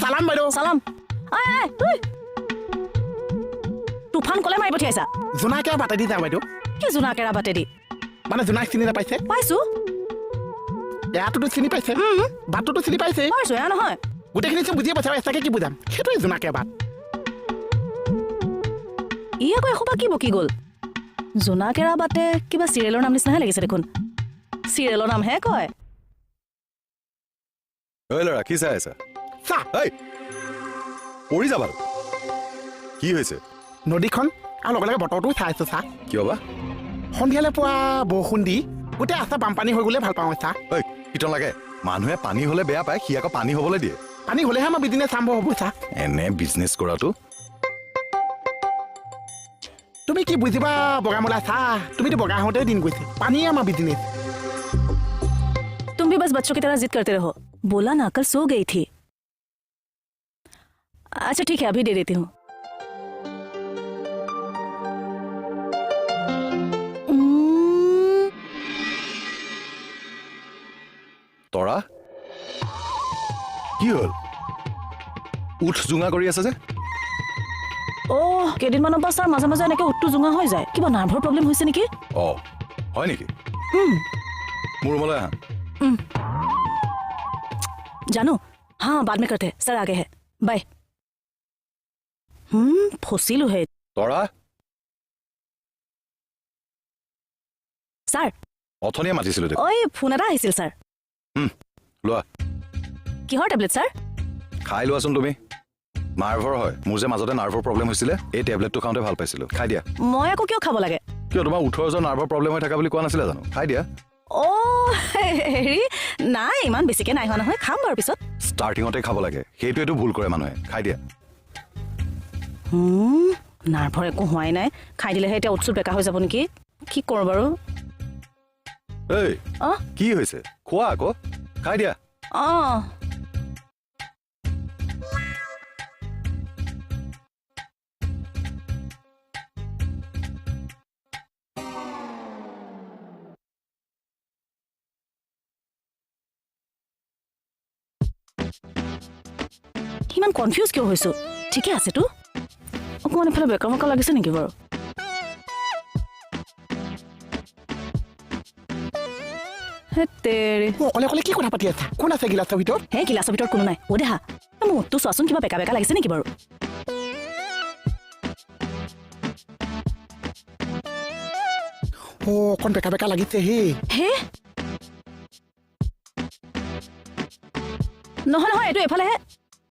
সালাম বাইদেউ সালাম তুফান কলে মাৰি পঠিয়াইছা জোনাকে বাটেদি যাওঁ বাইদেউ কি জোনাকেৰা বাটেদি মানে জোনাক চিনি নাপাইছে পাইছো এয়াটোতো চিনি পাইছে বাটটোতো চিনি পাইছে পাইছো এয়া নহয় গোটেইখিনি চব বুজিয়ে পাইছে এচাকে কি বুজাম সেইটোৱে জোনাকে বাট ই আকৌ এসোপা কি বকি গ'ল জোনাকেৰা বাটে কিবা চিৰিয়েলৰ নাম নিচিনাহে লাগিছে দেখোন চিৰিয়েলৰ নামহে কয় ঐ ল'ৰা কি চাই আছা চা এই পৰি যাবা কি হৈছে নদীখন আৰু লগে লগে বতৰটো চাই আছো চা কিয় বা সন্ধিয়ালৈ পুৱা বৰষুণ দি গোটেই ৰাস্তা বানপানী হৈ গ'লে ভাল পাওঁ চা ঐ কীৰ্তন লাগে মানুহে পানী হ'লে বেয়া পায় সি আকৌ পানী হ'বলৈ দিয়ে পানী হ'লেহে আমাৰ বিজনেছ আৰম্ভ হ'ব চা এনে বিজনেছ কৰাটো তুমি কি বুজিবা বগামলা চা তুমিতো বগা হওঁতে দিন গৈছে पानी है हमारा बिजनेस तुम भी बस बच्चों की तरह जिद करते रहो बोला ना कल सो गई थी अच्छा ठीक है अभी दे देती हूँ তৰা কি হ'ল উঠ জুঙা কৰি আছে যে ओह केदिनमाনৰ পৰা ছাৰ মাজে মাজে এনেকৈ উঠটো জুঙা হৈ যায় কিবা নাৰ্ভৰ প্ৰব্লেম হৈছে নেকি অ হয় নেকি মোৰ ৰুমলৈ আহা जानू हाँ बाद में करते हैं सर आगे है बाय फसिलू है তৰা ছাৰ অথনিয়ে মাতিছিলো দেখোন ঐ ফোন এটা আহিছিল ছাৰ লোৱা কিহৰ টেবলেট ছাৰ খাই লোৱাচোন তুমি নাৰ্ভৰ হয় মোৰ যে মাজতে নাৰ্ভৰ প্ৰব্লেম হৈছিলে এই টেবলেটটো খাওঁতে ভাল পাইছিলো খাই দিয়া মই আকৌ কিয় খাব লাগে কিয় তোমাৰ 18 নাৰ্ভৰ প্ৰব্লেম হৈ থকা বুলি কোৱা নাছিলে জানো খাই দিয়া অ' হেৰি নাই ইমান বেছিকে নাই হোৱা নহয় খাম বাৰু পিছত ষ্টাৰ্টিঙতে খাব লাগে সেইটোৱেতো ভুল কৰে মানুহে খাই দিয়া নাৰ্ভৰ একো হোৱাই নাই খাই দিলেহে এতিয়া উৎসুত বেকা হৈ যাব নেকি কি কৰোঁ বাৰু এই কি হৈছে খোৱা আকৌ খাই দিয়া অঁ ইমান কনফিউজ কিয় হৈছো ঠিকে আছে তো অকমান এফালে বেকা বেকা লাগিছে নেকি বাৰু হেতেৰি অকলে অকলে কি কথা পাতি আছা কোন আছে গিলাচৰ ভিতৰত হে গিলাচৰ ভিতৰত কোনো নাই অ দেহা মোৰটো চোৱাচোন কিবা বেকা বেকা লাগিছে নেকি বাৰু অকণ বেকা বেকা লাগিছে হে নহয় নহয় এইটো এফালেহে